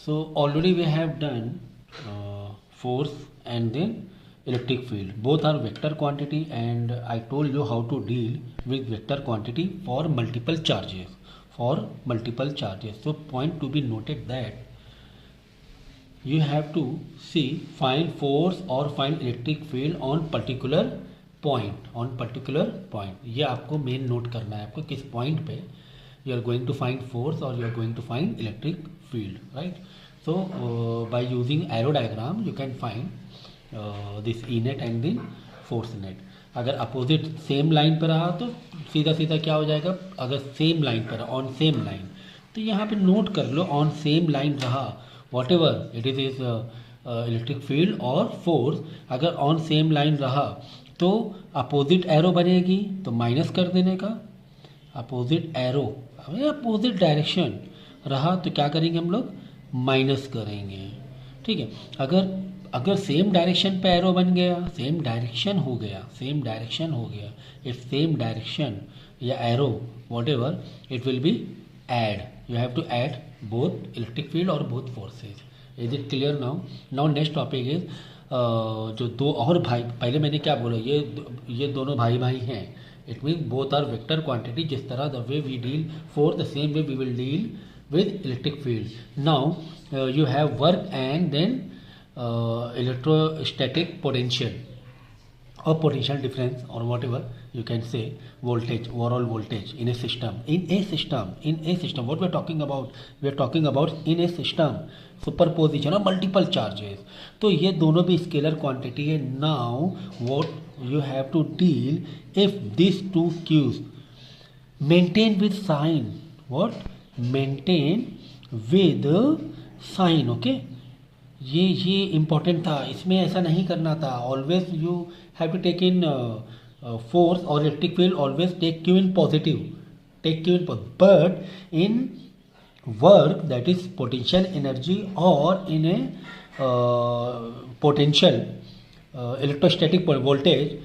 So already we have done force and then electric field. Both are vector quantity, and I told you how to deal with vector quantity for multiple charges. For multiple charges. So point to be noted that you have to see find force or find electric field on particular point. On particular point. ये आपको main note करना है आपको किस point पे you are going to find force or you are going to find electric field, right? So by using arrow diagram you can find this E net and then force net. अगर opposite same line पर रहा तो सीधा सीधा क्या हो जाएगा, अगर सेम लाइन पर ऑन सेम लाइन तो यहाँ पे नोट कर लो ऑन सेम लाइन रहा what ever it is electric field और फोर्स, अगर ऑन सेम लाइन रहा तो अपोजिट एरो बनेगी तो माइनस कर देने का, अपोजिट एरो अपोजिट डायरेक्शन रहा तो क्या करेंगे हम लोग माइनस करेंगे, ठीक है। अगर सेम डायरेक्शन पे एरो बन गया, सेम डायरेक्शन हो गया, सेम डायरेक्शन हो गया, इफ सेम डायरेक्शन या arrow whatever it will be add, you have to add both electric field और both forces. Is it clear now? Now next topic is जो दो और भाई, पहले मैंने क्या बोला, ये दोनों भाई भाई हैं, it mean both are vector quantity. जिस तरह the way we deal for the same way we will deal with electric field. Now you have work and then electrostatic potential or potential difference or whatever you can say, voltage, overall voltage in a system. In a system what we are talking about, we are talking about in a system superposition of multiple charges. तो ये दोनों भी scalar quantity है. Now what you have to deal if these two Q's maintain with sign, what maintain with sign, okay. ये important था, इसमें ऐसा नहीं करना था. Always you have to take in force और electric field, always take Q in positive, take Q in positive, but in work that is potential energy और in a potential electrostatic voltage,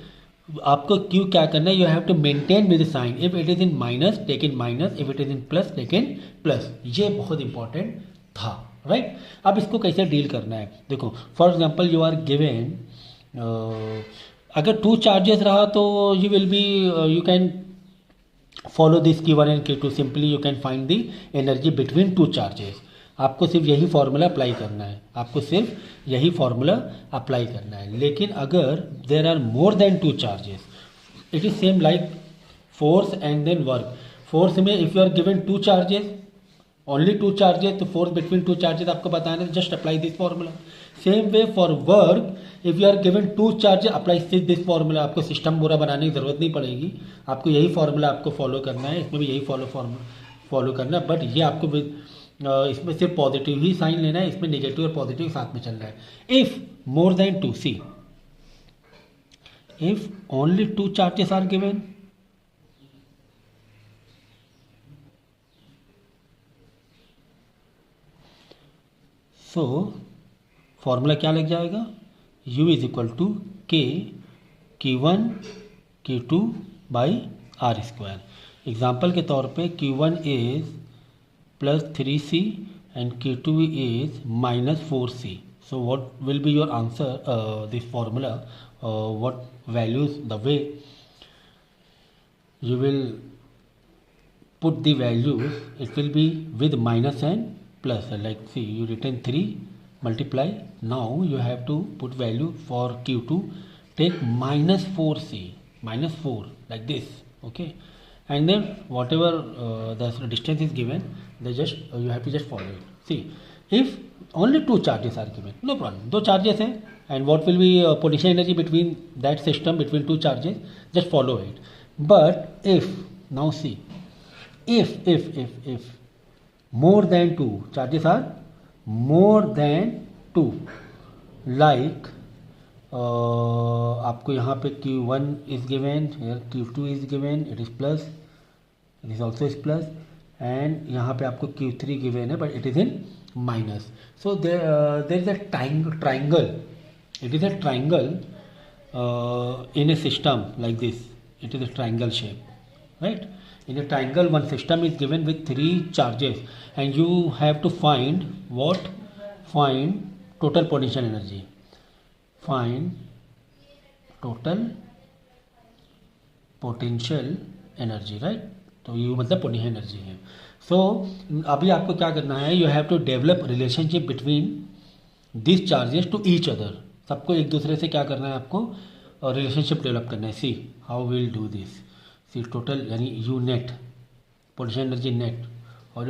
आपको Q क्या करना है, you have to maintain with sign. If it is in minus take in minus, if it is in plus take in plus. ये बहुत important था, right? अब इसको कैसे डील करना है, देखो for example you are given, अगर टू चार्जेस रहा तो you will be, you can follow this Q1 and Q2, simply you can find the energy between two charges. आपको सिर्फ यही फॉर्मूला अप्लाई करना है, आपको सिर्फ यही फॉर्मूला अप्लाई करना है. लेकिन अगर there are more than two charges, it is same like force and then work. Force में if you are given two charges, only two charges, तो फोर्स बिटवीन टू चार्जेस आपको बताना है, just apply this formula. Same way for work, if you are given two charges apply this formula. आपको system पूरा बनाने की जरूरत नहीं पड़ेगी, आपको यही फॉर्मूला आपको फॉलो करना है, इसमें भी यही फॉलो करना है. बट ये आपको इसमें सिर्फ पॉजिटिव ही साइन लेना है, इसमें नेगेटिव और पॉजिटिव साथ में चलना है. If more than two, see if only two charges are given, so formula क्या लग जाएगा, U इज इक्वल टू के Q1 Q2 by are square. Example के तौर पे Q1 is plus 3C and Q2 is minus 4C. So what will be your answer, this formula, what values, the way you will put the values, it will be with minus and plus. Like see, you written 3 multiply, now you have to put value for Q2, take minus 4C, minus 4 like this, okay. And then whatever the distance is given, they just you have to just follow it. See, if only two charges are given, no problem, दो charges हैं, and what will be potential energy between that system, between two charges, just follow it. But if, now see, if more than two charges are more than two, like आपको यहाँ पे Q1 is given, here Q2 is given, it is plus, it is also is plus, and यहाँ पे आपको Q3 given है but it is in minus. So there is a triangle, it is a triangle in a system like this, it is a triangle shape, right? In a triangle one system is given with three charges and you have to find what find total potential energy, find total potential energy, right. तो you मतलब potential energy है। So अभी आपको क्या करना है, you have to develop relationship between this charges to each other. सबको एक दूसरे से क्या करना है आपको, रिलेशनशिप डेवलप करना है। See how will do this, see total यानी U net potential energy net, how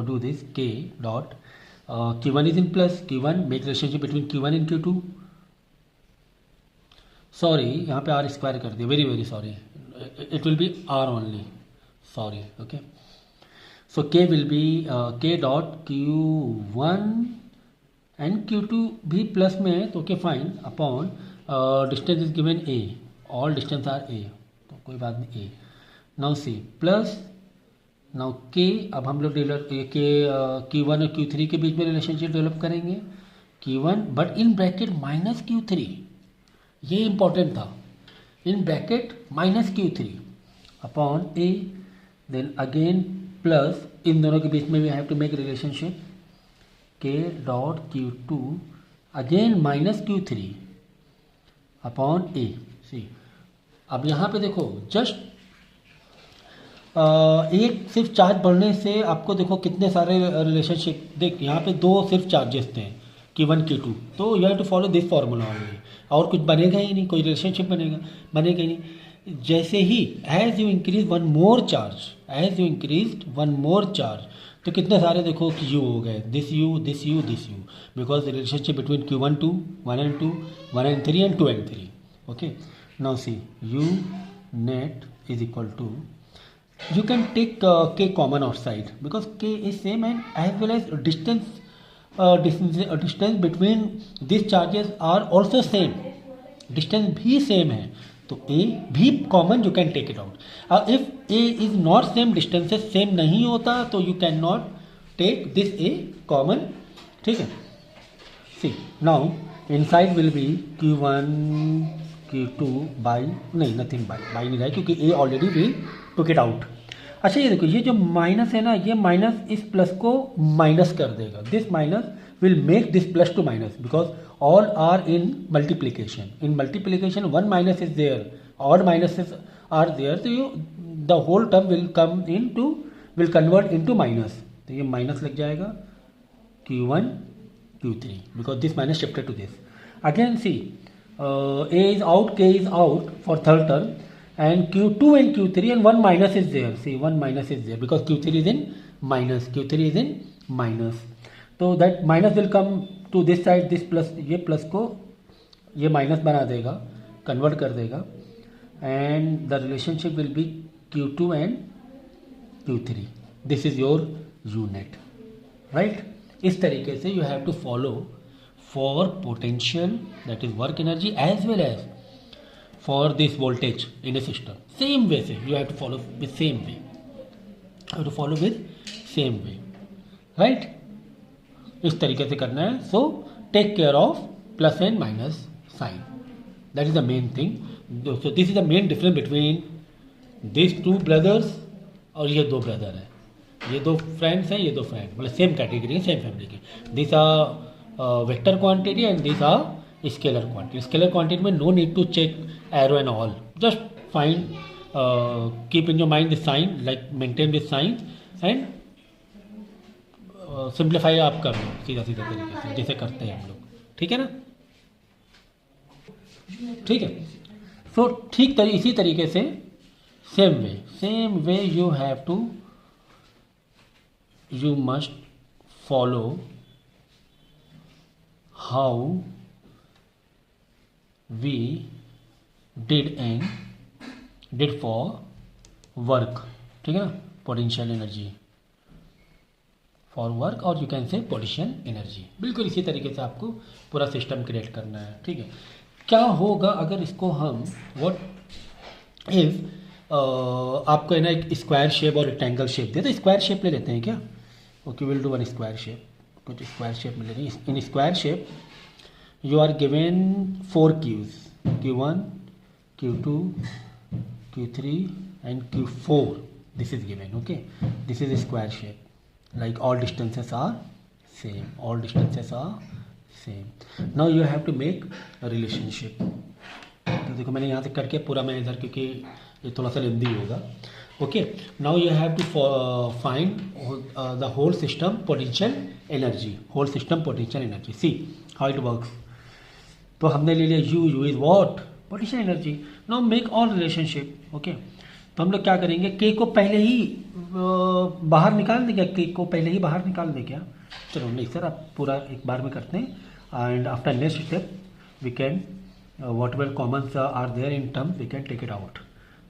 do this, K dot Q1 is in plus, Q1 make relationship between Q1 and Q2, sorry यहाँ पे R square कर दिया, very very sorry, it will be R only, sorry, okay. So K will be K dot Q1 and Q2 भी plus में है, तो okay fine, upon distance is given a, all distance are a, तो कोई बात नहीं, a. Now see plus, now K, अब हम लोग के Q1 और Q3 के बीच में रिलेशनशिप डेवलप करेंगे, Q1 but in bracket minus Q3, ये इंपॉर्टेंट था, in bracket minus Q3 upon a, then again plus, इन दोनों के बीच में we have to make relationship, K dot Q2 again minus Q3 upon a. See अब यहाँ पे देखो, जस्ट एक सिर्फ चार्ज बढ़ने से आपको देखो कितने सारे रिलेशनशिप, देख यहाँ पे दो सिर्फ चार्जेस थे Q1 Q2, तो you have to follow this formula only, और कुछ बनेगा ही नहीं, कोई रिलेशनशिप बनेगा ही नहीं। जैसे ही as you increase one more charge, as you increase one more charge, तो कितने सारे देखो कि यू हो गए, this U this U this U, because relationship between Q1 2 1 and 2 1 and 3 and 2 and 3, okay. Now see you net is equal to, you can take k common outside because k is same, and as well as distance between these charges are also same, distance भी same है, तो a भी common, you can take it out. If a is not same, distances same नहीं होता, तो you cannot take this a common, ठीक है। see now inside will be Q1 Q2 by नहीं, nothing by नहीं रहा क्योंकि a already we took it out। अच्छा ये देखो, ये जो माइनस है ना, ये माइनस इस प्लस को माइनस कर देगा, this minus will make this plus to minus, because all are in multiplication, in multiplication one minus is there, odd minuses are there, तो you the whole term will come into, will convert into minus, तो ये minus लग जाएगा Q1 Q3 because this minus shifted to this. Again see A is out, K is out for third term, and Q2 and Q3 and one minus is there. See, one minus is there because Q3 is in minus. Q3 is in minus. So that minus will come to this side. This plus, ये plus को ये minus बना देगा, convert कर देगा, and the relationship will be Q2 and Q3. This is your U net, right? इस तरीके से you have to follow for potential, that is work energy, as well as for this voltage in a system. Same way से you have to follow with same way. You have to follow with same way, right? इस तरीके से करना है. So take care of plus and minus sign. That is the main thing. So this is the main difference between these two brothers और ये दो brother हैं. ये दो फ्रेंड्स हैं, ये दो फ्रेंड, मतलब सेम कैटेगरी है, सेम फैमिली की. This are vector quantity and this are scalar quantity. Scalar quantity में no need to check arrow and all, just find, keep in your mind this sign, like maintain this sign and simplify आप कर लो सीधा सीधा तरीके से जैसे करते हैं हम लोग. ठीक है ना? ठीक है. सो ठीक इसी तरीके से same way you have to, you must follow how we did for work. ठीक है ना? पोटेंशियल एनर्जी फॉर वर्क, और यू कैन से पोटेंशियल एनर्जी. बिल्कुल इसी तरीके से आपको पूरा सिस्टम क्रिएट करना है. ठीक है. क्या होगा अगर इसको हम व्हाट इफ आपको है ना एक स्क्वायर शेप और रेक्टेंगल शेप दे, तो स्क्वायर शेप ले लेते हैं क्या? Okay, will do one square shape. कुछ स्क्वायर शेप में ले रही. In square shape you are given 4 Qs, Q1, Q2, Q3 and Q4. This is given. Okay, this is a square shape, like all distances are same, all distances are same. Now you have to make a relationship. तो देखो मैंने यहाँ से करके पूरा मैं इधर, क्योंकि ये थोड़ा सा लेंदी होगा. Okay, now you have to find the whole system potential energy. Whole system potential energy. See how it works. तो हमने ले लिया U is what? Potential energy. Now make all relationship. Okay. तो हम लोग क्या करेंगे, K को पहले ही बाहर निकाल दें क्या? K को पहले ही बाहर निकाल दें क्या? चलो नहीं सर, आप पूरा एक बार में करते हैं. And after next step we can whatever commons are there in terms we can take it out.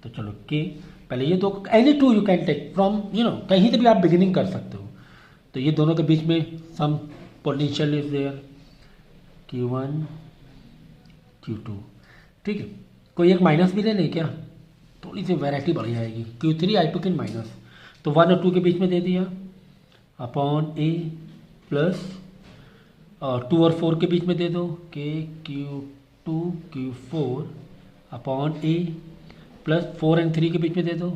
तो चलो K पहले ये दो, any two you can take from कहीं से भी आप बिगिनिंग कर सकते हो. तो ये दोनों के बीच में सम potential is there, Q1 Q2. ठीक है, कोई एक माइनस भी ले लें क्या? थोड़ी सी वैरायटी बढ़ जाएगी. Q3 I took in minus, तो 1 और 2 के बीच में दे दिया अपॉन A प्लस 2 और 4 के बीच में दे दो K Q2 Q4 upon A plus 4 and 3 के बीच में दे दो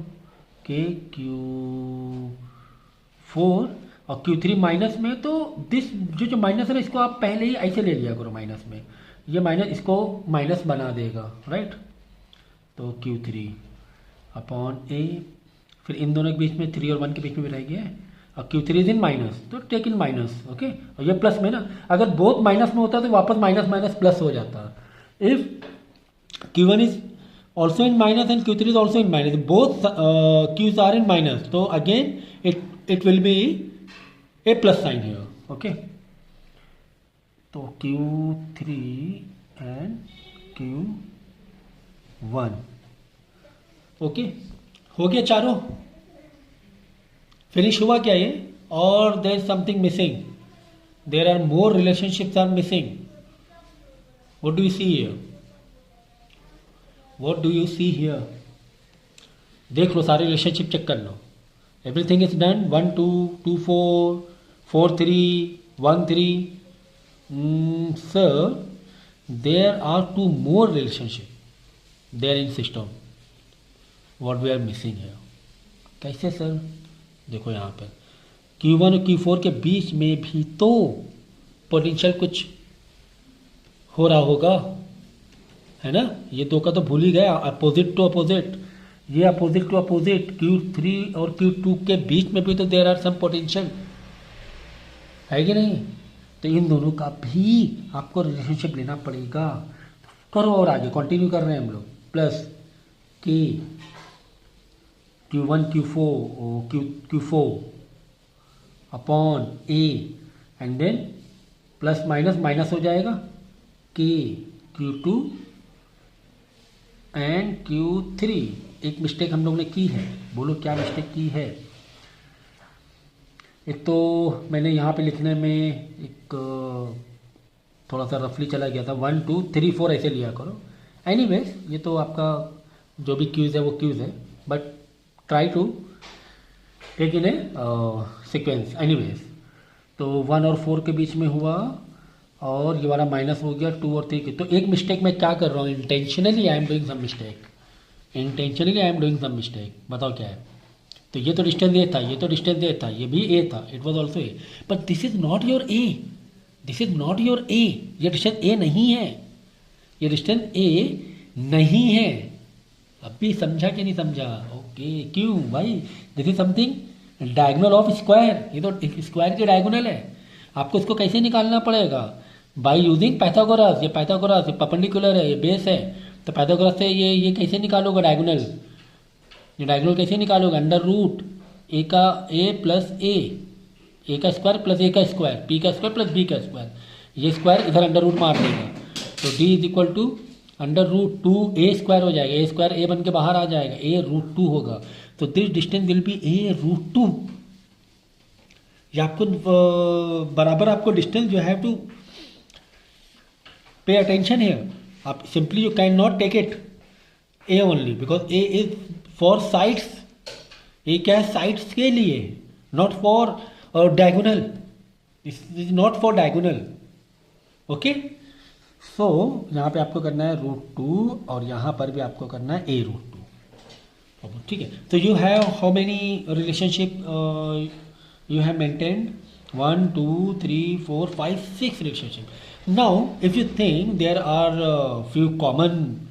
K Q4 और Q3 माइनस में. तो दिस जो माइनस है ना, इसको आप पहले ही ऐसे ले लिया करो माइनस में. ये माइनस इसको माइनस बना देगा, राइट. तो Q3 अपॉन A, फिर इन दोनों के बीच में 3 और 1 के बीच में भी रह गया है, और Q3 इज इन माइनस, तो टेक इन माइनस. ओके, और ये प्लस में ना, अगर बोथ माइनस में होता तो वापस माइनस माइनस प्लस हो जाता. If Q1 is also in minus and Q3 is also in minus, both Q's are in minus, so again it will be a plus sign here. Okay, तो Q3 and Q1. Okay, हो गया चारों, finish हुआ क्या ये? और there is something missing, there are more relationships are missing. What do you see here? What do you see here? देख लो, सारे रिलेशनशिप चेक कर लो. Everything is done. 1 2 2 4 4 3 1 3. Sir there are 2 more relationship there in system. What we are missing है. कैसे sir? देखो यहाँ पर Q1 और Q4 के बीच में भी तो पोटेंशियल कुछ हो रहा होगा, है ना. ये दो का तो भूल ही गया. अपोजिट टू अपोजिट, ये अपोजिट टू अपोजिट. Q3 और Q2 के बीच में भी तो देयर आर सम पोटेंशियल, है कि नहीं. तो इन दोनों का भी आपको रिलेशनशिप लेना पड़ेगा. करो और आगे कंटिन्यू कर रहे हैं हम लोग. Plus K Q1 Q4 upon A and then plus minus minus हो जाएगा K Q2 एंड Q3. एक मिस्टेक हम लोग ने की है, बोलो क्या मिस्टेक की है? एक तो मैंने यहाँ पे लिखने में एक थोड़ा सा रफली चला गया था. 1 2 3 4 ऐसे लिया करो. एनीवेज ये तो आपका जो भी क्यूज़ है वो क्यूज़ है, but try to take in a sequence. Anyways तो 1 और 4 के बीच में हुआ, और ये वाला माइनस हो गया 2 और 3 की. तो एक मिस्टेक मैं क्या कर रहा हूँ? Intentionally I am doing some mistake. Intentionally I am doing some mistake. बताओ क्या है? तो ये तो डिस्टेंस ए था, ये तो डिस्टेंस ए था, ये भी ए था, it was also a. But this is not your a, this is not your a. ये डिस्टेंस ए नहीं है, ये डिस्टेंस ए नहीं है. अभी समझा कि नहीं समझा? ओके, क्यों भाई? This is something diagonal of square. ये तो स्क्वायर की डायगोनल है. आपको इसको कैसे निकालना पड़ेगा? By using Pythagoras. ये पाइथागोरस, ये परपेंडिकुलर है, ये बेस है. तो पाइथागोरस से ये कैसे निकालोगे डायगोनल? ये डायगोनल कैसे निकालोगे? अंडर रूट ए का ए प्लस ए का स्क्वायर प्लस ए का स्क्वायर, पी का स्क्वायर प्लस बी का स्क्वायर. ये स्क्वायर इधर अंडर रूट मार देगा, तो D is equal to under root 2 A square हो जाएगा. ए स्क्वायर ए बन के बाहर आ जाएगा, ए रूट 2 होगा. तो this distance will be a root 2. ये आपको बराबर आपको distance you have to pay attention है. आप simply you can not take it a only, because a is for sides. A क्या है? साइड्स के लिए, not for diagonal. This is not for diagonal. Okay, so यहाँ पे आपको करना है √2 और यहाँ पर भी आपको करना है a √2. ठीक है, तो you have how many relationship You have maintained 1, 2, 3, 4, 5, 6 relationship. Now, if you think there are few common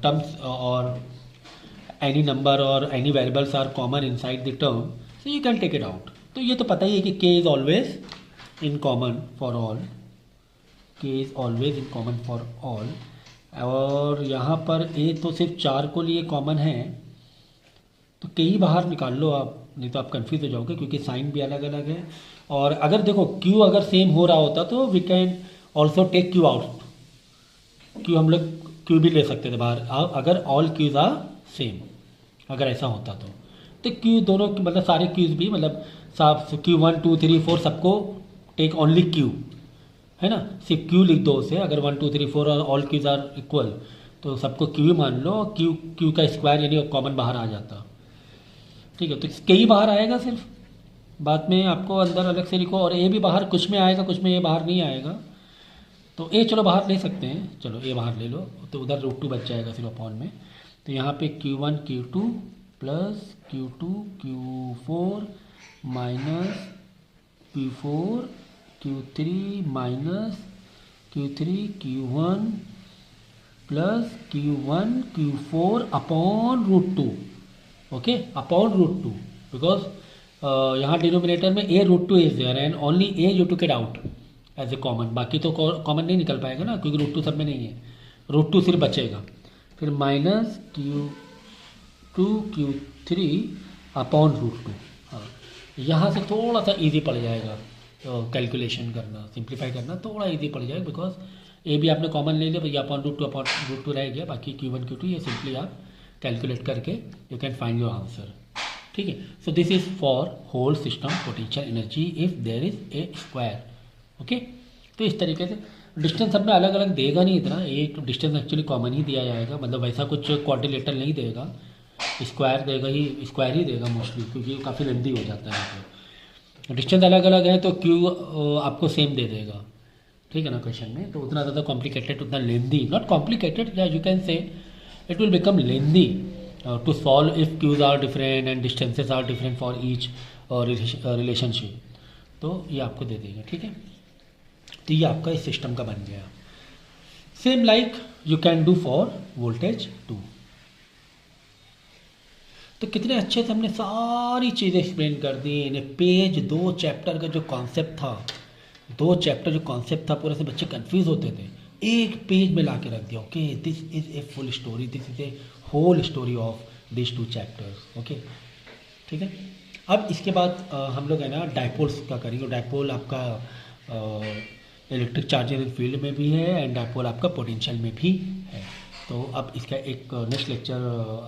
terms or any number or any variables are common inside the term, so you can take it out. तो ये तो पता ही है कि k is always in common for all, k is always in common for all, और यहाँ पर a तो सिर्फ 4 को लिए कॉमन है, तो k ही बाहर निकाल लो आप, नहीं तो आप कंफ्यूज हो जाओगे क्योंकि साइन भी अलग अलग है। और अगर देखो q अगर सेम हो रहा होता तो we can also take q out, q हम लोग q भी ले सकते थे बाहर, अगर ऑल q's आर सेम, अगर ऐसा होता तो q दोनों मतलब सारे q's भी मतलब साफ q1 2 3 4 सबको टेक ओनली q, है ना, सिर्फ q लिख दो उसे, अगर 1 2 3 4 और ऑल q's आर इक्वल तो सबको q मान लो, q का स्क्वायर यानी कॉमन बाहर आ जाता, ठीक है। तो k ही बाहर आएगा सिर्फ, बाद में आपको अंदर अलग से लिखो, और a भी बाहर कुछ में आएगा कुछ में a बाहर नहीं आएगा, तो a चलो बाहर ले सकते हैं, चलो a बाहर ले लो तो उधर √2 बच जाएगा फिर अपॉन में, तो यहाँ पे q1 q2 plus q2 q4 minus q4 q3 minus q3 q1 plus q1 q4 upon √2, okay, upon √2, because यहाँ डिनोमिनेटर में a √2 is there and only a you took it out as a common, बाकी तो common नहीं निकल पाएगा ना क्योंकि √2 सब में नहीं है, √2 सिर्फ बचेगा, फिर माइनस q2 q3 अपॉन √2। हाँ, यहाँ से थोड़ा सा इजी पड़ जाएगा कैलकुलेशन करना, सिंप्लीफाई करना थोड़ा इजी पड़ जाएगा, बिकॉज ए भी आपने कॉमन ले लिया, भैया अपॉन √2 रह गया, बाकी q1 q2 ये सिंपली आप कैलकुलेट करके you can find your answer, ठीक है। So this is for whole system potential energy if there is a square, okay. तो इस तरीके से डिस्टेंस सब में अलग अलग देगा नहीं इतना, एक डिस्टेंस एक्चुअली कॉमन ही दिया जाएगा, मतलब वैसा कुछ क्वाड्रिलेटरल नहीं देगा, स्क्वायर देगा ही, स्क्वायर ही देगा मोस्टली क्योंकि काफ़ी लेंदी हो जाता है, तो डिस्टेंस अलग अलग है तो क्यू आपको सेम दे देगा, ठीक है ना क्वेश्चन में, तो उतना ज़्यादा कॉम्प्लिकेटेड, उतना लेंदी, नॉट कॉम्प्लिकेटेड, या you can say it will become lengthy to solve if Qs are different and distances are different for each relationship, तो ये आपको दे देगा, ठीक है। तो ये आपका इस सिस्टम का बन गया, same like you can do for voltage 2। तो कितने अच्छे से हमने सारी चीज़ें एक्सप्लेन कर दी, इन्हें पेज 2 चैप्टर का जो कॉन्सेप्ट था, 2 चैप्टर जो कॉन्सेप्ट था पूरे से बच्चे कंफ्यूज होते थे, एक पेज में ला के रख दिया, okay this is a full story, this is a whole story of this 2 chapters, okay, ठीक है। अब इसके बाद हम लोग है ना डायपोल्स का करेंगे, डायपोल आपका इलेक्ट्रिक चार्जेस इन फील्ड में भी है एंड डायपोल आपका पोटेंशियल में भी है, तो अब इसका एक नेक्स्ट लेक्चर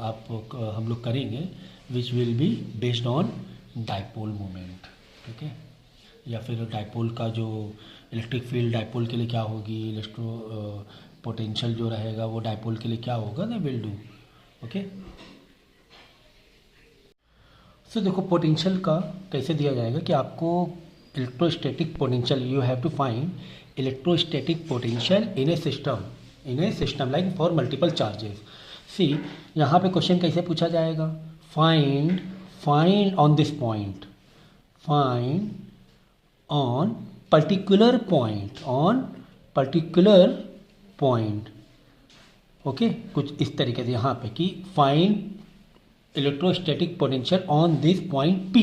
आप हम लोग करेंगे which will be based on dipole moment, ठीक है, या फिर डायपोल का जो इलेक्ट्रिक फील्ड डायपोल के लिए क्या होगी, इलेक्ट्रो पोटेंशियल जो रहेगा वो डायपोल के लिए क्या होगा, ना विल डू, ओके। सो देखो पोटेंशियल का कैसे दिया जाएगा कि आपको electrostatic potential, you have to find electrostatic potential in a system like for multiple charges. See यहाँ पे क्वेश्चन कैसे पूछा जाएगा, find on this point, find on particular point, okay, कुछ इस तरीके से यहाँ पे कि find electrostatic potential on this point P,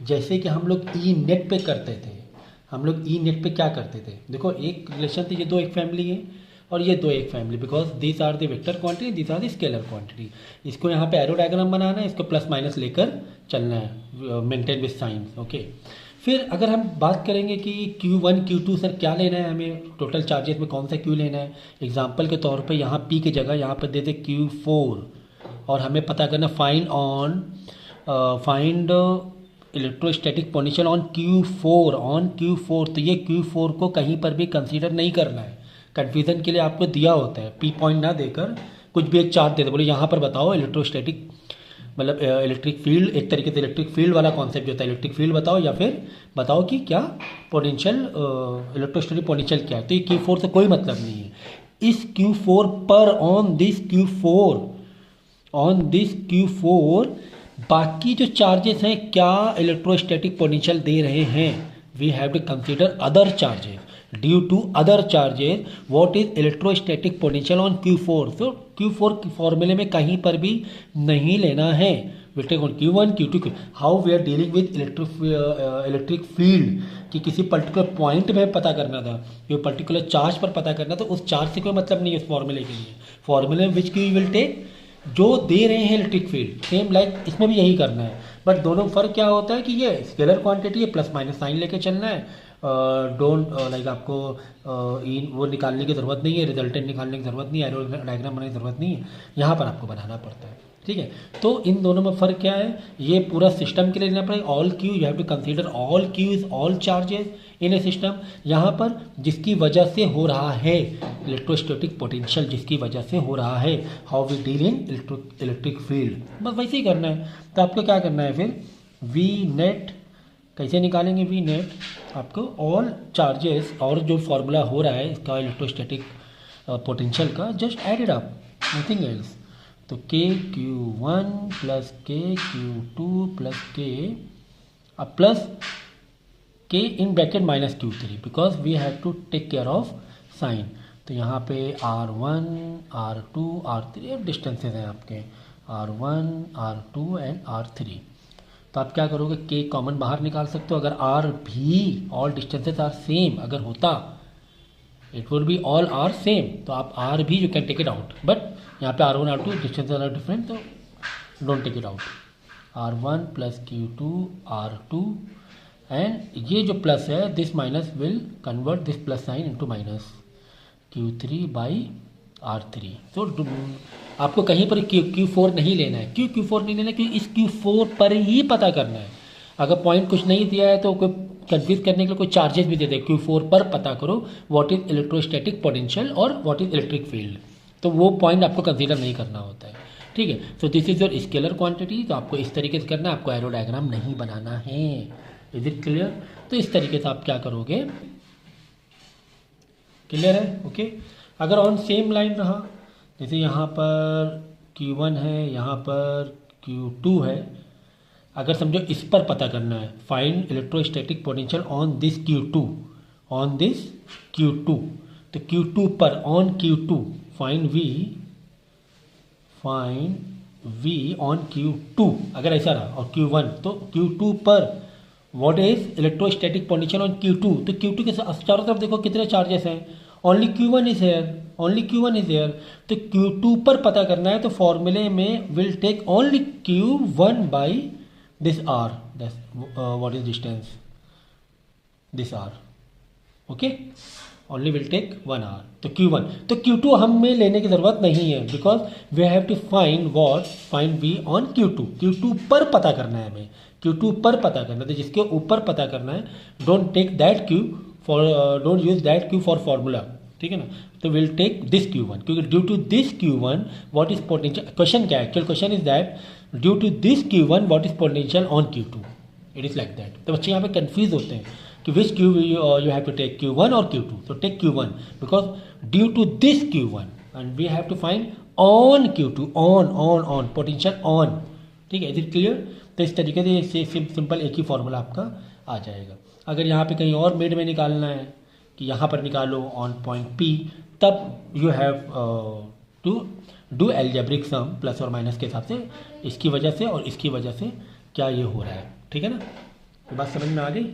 जैसे कि हम लोग ई नेट पे करते थे, हम लोग ई नेट पे क्या करते थे, देखो एक रिलेशन थी, ये 2 एक फैमिली है और ये 2 एक family, because this are the vector quantity, this are the scalar quantity, इसको यहाँ पे एरो डायग्राम बनाना है, इसको प्लस माइनस लेकर चलना है, मेंटेन विथ साइंस, ओके। फिर अगर हम बात करेंगे कि Q1 Q2 सर क्या लेना है हमें, टोटल चार्जेस में कौन सा Q लेना है, एग्जांपल के तौर पे यहाँ P की जगह यहाँ पर दे दे Q4, और हमें पता करना find electrostatic potential on Q4, तो ये Q4 को कहीं पर भी कंसीडर नहीं करना है, कन्फ्यूज़न के लिए आपको दिया होता है, P पॉइंट ना देकर कुछ भी एक चार्ट दे दे, बोले यहाँ पर बताओ इलेक्ट्रोस्टैटिक मतलब इलेक्ट्रिक फील्ड, एक तरीके से इलेक्ट्रिक फील्ड वाला कॉन्सेप्ट जो होता है, इलेक्ट्रिक फील्ड बताओ या फिर बताओ कि क्या पोटेंशियल इलेक्ट्रोस्टैटिक पोटेंशियल क्या है, तो ये Q4 से कोई मतलब नहीं है, इस Q4 पर ऑन दिस Q4 बाकी जो चार्जेस हैं क्या इलेक्ट्रोस्टैटिक पोटेंशियल दे रहे हैं, we have to consider other charges due to other charges what is electrostatic potential on Q4। तो Q4 के फॉर्मूले में कहीं पर भी नहीं लेना है, will take on Q1 Q2 how we are dealing with electric field कि किसी पर्टिकुलर पॉइंट में पता करना था, ये पर्टिकुलर चार्ज पर पता करना था, उस चार्ज से कोई मतलब नहीं है उस फॉर्मूले के लिए। फॉर्मूले विच की विल टेक जो दे रहे हैं इलेक्ट्रिक फील्ड, सेम लाइक इसमें भी यही करना है, बट दोनों में फ़र्क क्या होता है कि ये स्केलर क्वांटिटी है, प्लस माइनस साइन लेके चलना है। डोंट लाइक आपको वो निकालने की ज़रूरत नहीं है, रिजल्टेंट निकालने की ज़रूरत नहीं है, एरो डायग्राम बनाने की ज़रूरत नहीं है, यहाँ पर आपको बनाना पड़ता है। ठीक है, तो इन दोनों में फ़र्क क्या है, ये पूरा सिस्टम के लिए लेना पड़ेगा। All Q you have to consider all Q is all charges in a system, यहाँ पर जिसकी वजह से हो रहा है इलेक्ट्रोस्टैटिक पोटेंशियल, जिसकी वजह से हो रहा है, how we deal in electric field, बस वैसे ही करना है। तो आपको क्या करना है फिर, वी नेट कैसे निकालेंगे, वी नेट आपको ऑल चार्जेस और जो फार्मूला हो रहा है इसका इलेक्ट्रोस्टैटिक पोटेंशियल का, just add it up, nothing else. तो KQ1 plus KQ2 plus K अब plus K in bracket minus Q3 because we have to take care of sign. तो यहाँ पे R1 R2 R3 डिस्टेंसेज हैं आपके, R1 R2 and R3। तो आप क्या करोगे, K कॉमन बाहर निकाल सकते हो। अगर R भी ऑल डिस्टेंसेज आर सेम अगर होता, it would be all R same, तो आप R भी you can take it out, but यहाँ पे R1 R2 distances are different, तो don't take it out. R1 plus Q2 R2 and ये जो प्लस है this minus will convert this plus sign into minus Q3 by R3। तो आपको कहीं पर Q4 नहीं लेना है। क्यों Q4 नहीं लेना है, क्योंकि इस Q4 पर ही पता करना है। अगर पॉइंट कुछ नहीं दिया है तो कोई कंफ्यूज करने के लिए कोई चार्जेस भी दे दे, Q4 पर पता करो व्हाट इज इलेक्ट्रोस्टैटिक पोटेंशियल और व्हाट इज इलेक्ट्रिक फील्ड, तो वो पॉइंट आपको कंसीडर नहीं करना होता है। ठीक है, so this is your scalar quantity. तो आपको इस तरीके से करना है, आपको एरो डायग्राम नहीं बनाना है। Is it clear? तो इस तरीके से आप क्या करोगे, क्लियर है? ओके, अगर ऑन सेम लाइन रहा, जैसे यहाँ पर Q1 है, यहाँ पर Q2 है, अगर समझो इस पर पता करना है, find electrostatic potential on this Q2, on this Q2, तो Q2 पर on Q2 find V on Q2 अगर ऐसा रहा, और Q1 तो Q2 पर what is electrostatic potential on Q2, तो Q2 के चारों तरफ देखो कितने चार्जेस हैं, only Q1 is here, only Q1 is here, तो Q2 पर पता करना है, तो फॉर्मूले में will take only Q1 by this R, what is distance, this R, okay, only will take 1 R, तो Q1, तो Q2 हमें लेने की ज़रूरत नहीं है, because we have to find V on Q2 पर पता करना है हमें, Q2 पर पता करना है, तो जिसके ऊपर पता करना है, don't take that Q for, don't use that Q for formula, ठीक है ना, तो विल टेक दिस Q1, क्योंकि due to this Q1 what is potential, question क्या है, actual question is that due to this Q1 what is potential on Q2, it is like that. तो बच्चे यहाँ पे कंफ्यूज होते हैं कि विच Q you have to take, Q1 or Q2, so take Q1 because due to this Q1 and we have to find on Q2, on potential on, ठीक है, is it clear? तो इस तरीके से सिंपल एक ही फॉर्मूला आपका आ जाएगा। अगर यहाँ पे कहीं और मिड में निकालना है कि यहाँ पर निकालो ऑन पॉइंट P, तब you have to do algebraic sum plus और माइनस के हिसाब से, इसकी वजह से और इसकी वजह से क्या ये हो रहा है, ठीक है ना, तो बात समझ में आ गई।